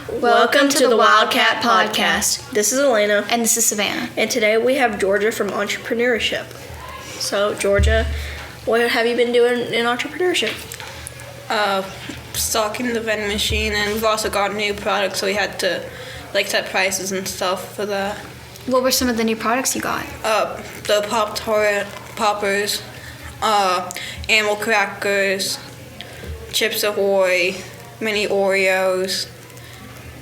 Welcome to the Wildcat Podcast. This is Elena. And this is Savannah. And today we have Georgia from Entrepreneurship. So, Georgia, what have you been doing in entrepreneurship? Stocking the vending machine, and we've also got new products, so we had to set prices and stuff for that. What were some of the new products you got? The Pop-Tart poppers, animal crackers, Chips Ahoy, mini Oreos,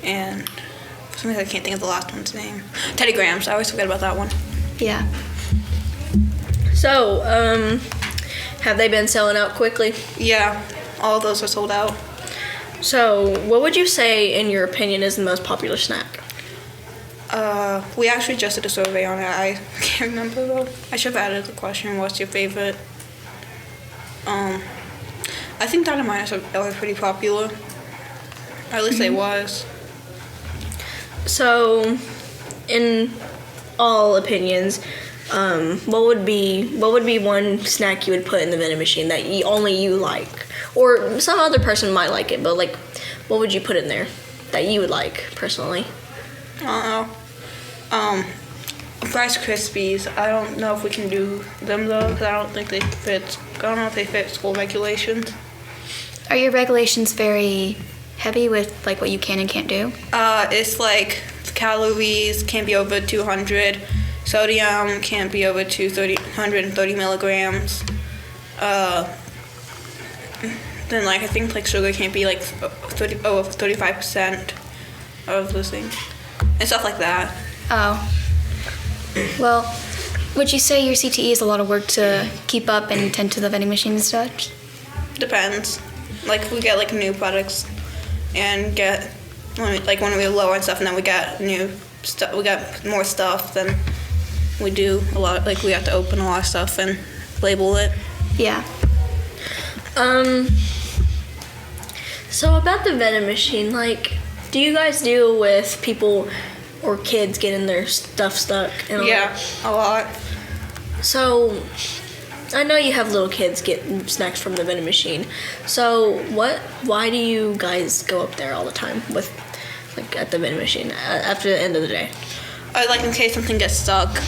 and for some reason I can't think of the last one's name. Teddy Grahams. I always forget about that one. Yeah. So, have they been selling out quickly? Yeah, all of those are sold out. So, what would you say, in your opinion, is the most popular snack? We actually just did a survey on it. I can't remember though. I should have added the question, what's your favorite? I think Dynamite are pretty popular. Or at least they was. So, in all opinions, what would be one snack you would put in the vending machine that only you like? Or some other person might like it, but what would you put in there that you would like personally? I don't know. Rice Krispies. I don't know if we can do them though, because I don't think they fit. I don't know if they fit school regulations. Are your regulations very heavy with what you can and can't do? It's calories can't be over 200, sodium can't be over 130 milligrams. Then I think sugar can't be over 35% of those things and stuff like that. Oh. Well, would you say your CTE is a lot of work to keep up and tend to the vending machine and such? Depends. We get new products and get when we're low and stuff, and then we got new stuff. We got more stuff than we do a lot. We have to open a lot of stuff and label it. Yeah. So about the vending machine, do you guys deal with people or kids getting their stuff stuck? Yeah, a lot. So, I know you have little kids get snacks from the vending machine. So, why do you guys go up there all the time at the vending machine after the end of the day? In case something gets stuck.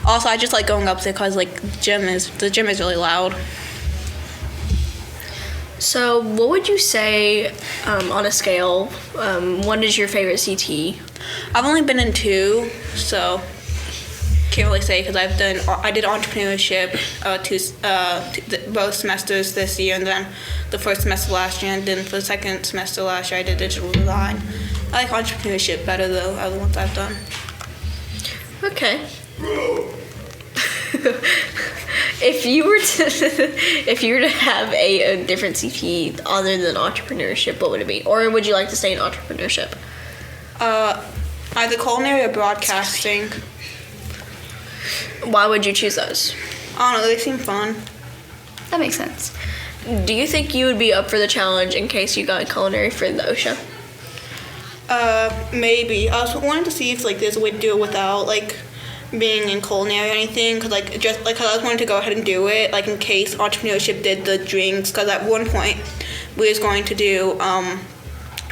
Also, I just like going up there because the gym is really loud. So, what would you say on a scale? What is your favorite CTE? I've only been in 2, so can't really say because I did entrepreneurship both semesters this year, and then the first semester last year, and then for the second semester last year I did digital design. I like entrepreneurship better though, other ones I've done. Okay. If you were to have a different CTE other than entrepreneurship, what would it be? Or would you like to stay in entrepreneurship? Either culinary or broadcasting. Why would you choose those? I don't know, they seem fun. That makes sense. Do you think you would be up for the challenge in case you got culinary for the OSHA? Maybe. I was wanting to see if there's a way to do it without being in culinary or anything, cause I was wanting to go ahead and do it in case entrepreneurship did the drinks, cause at one point we was going to do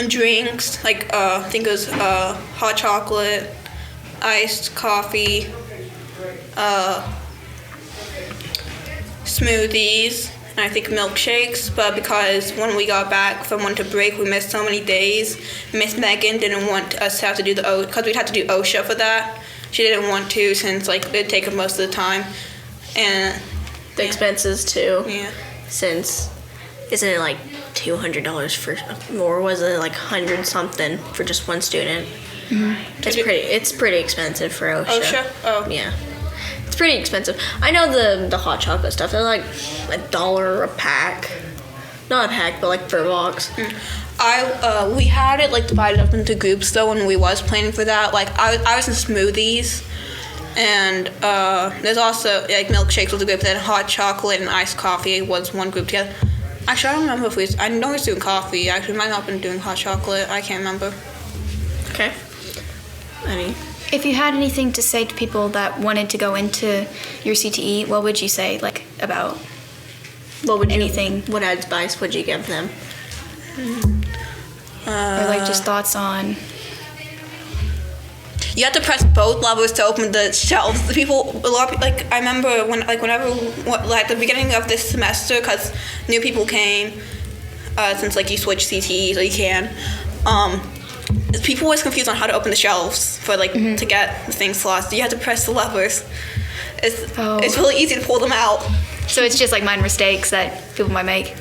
drinks I think it was hot chocolate, iced coffee, smoothies, and I think milkshakes, but because when we got back from winter break we missed so many days, Miss Megan didn't want us to have to do because we'd have to do OSHA for that. She didn't want to since it'd take up most of the time, and the expenses too. Yeah. Since isn't it $200 for, or was it $100 something for just one student? Mm-hmm. It's pretty expensive for OSHA. OSHA? Oh. Yeah. It's pretty expensive. I know the hot chocolate stuff. They're $1 a pack. Not a pack, but for a box. We had it divided up into groups though when we was planning for that. I was in smoothies, and there's also milkshakes was a group, then hot chocolate and iced coffee was one group together. Actually, I don't remember if I know we was doing coffee. Actually, we might not have been doing hot chocolate. I can't remember. Okay. If you had anything to say to people that wanted to go into your CTE, what would you say about What would anything? What advice would you give them? or like just thoughts on. You have to press both levers to open the shelves. A lot of, like, I remember whenever at the beginning of this semester, because new people came, since like you switch CTE, so you can. People was confused on how to open the shelves for like to get the things lost. You have to press the levers. It's really easy to pull them out. So it's just like minor mistakes that people might make.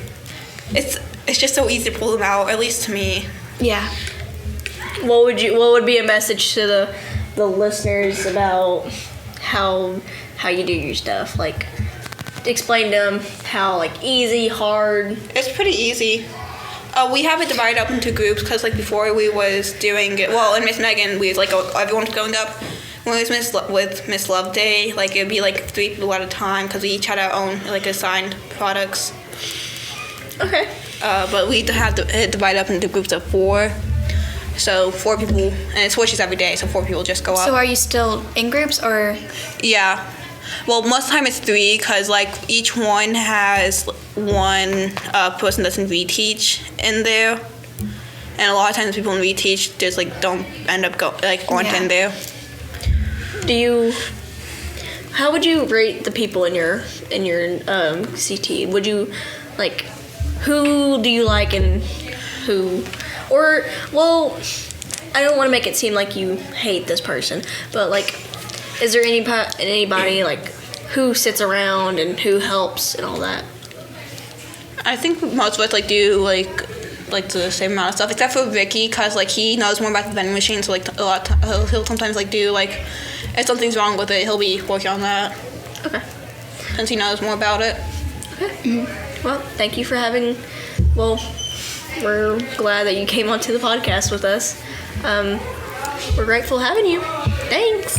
It's just so easy to pull them out, at least to me. Yeah. What would be a message to the listeners about how you do your stuff? Like, explain to them how, like, easy, hard. It's pretty easy. We have it divided up into groups because, like, before we was doing it, well, in Miss Megan, we was like, everyone was going up. When it was with Miss Love Day, like, it'd be like 3 people at a time because we each had our own, like, assigned products. Okay. But we have it divided up into groups of 4. So 4 people, and it switches every day, so 4 people just go up. So are you still in groups or? Yeah. Well, most of the time it's 3 because, like, each one has one person that's in reteach in there. And a lot of times people in reteach just, like, don't end up aren't in there. How would you rate the people in your CT? Would you, like, who do you like and who? Or, well, I don't want to make it seem like you hate this person, but, like, is there anybody, like, who sits around and who helps and all that? I think most of us, like, do, like the same amount of stuff, except for Ricky, because, like, he knows more about the vending machine, so, like, a lot of he'll sometimes, like, do, like, if something's wrong with it, he'll be working on that. Okay. Since he knows more about it. Okay. Mm-hmm. Well, thank you for we're glad that you came onto the podcast with us. We're grateful having you. Thanks.